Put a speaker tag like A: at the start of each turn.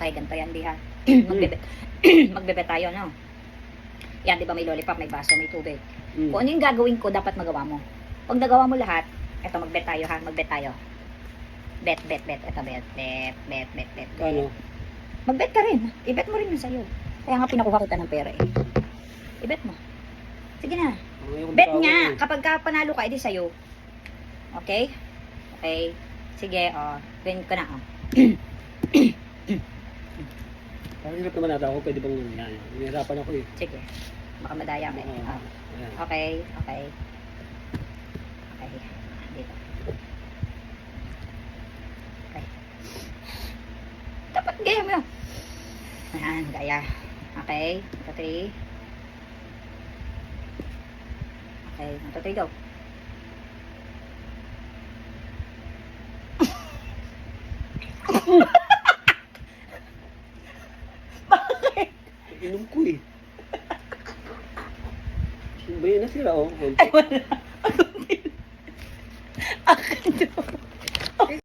A: Okay, ganito yan, di ha. Magbebe tayo, no? Yan, di ba may lollipop, may baso, may tubig. Kung ano yung gagawin ko, dapat magawa mo. Pag nagawa mo lahat, eto, magbet tayo ha, magbet tayo. Bet. Eto, bet.
B: Ano?
A: Magbet ka rin. I-bet mo rin yun sa'yo. Kaya nga pinakuha kita ng pera eh. I-bet mo. Sige na. Bet nga. Kapag ka panalo ka, edi sa'yo. Okay? Okay. Sige, win ko na,
B: Parang hirap naman ata ako. Pwede bang yan? Hinihirapan ako eh.
A: Sige. Baka madaya mo. Okay. Dito. Okay. Dapat gaya mo yun. Ayan, gaya. Okay. 1, 2, 3. Okay. 1, 2, 3, go. Bakit?
B: Inom ko eh. Ba yun nasira oh.
A: Ay, wala. Akin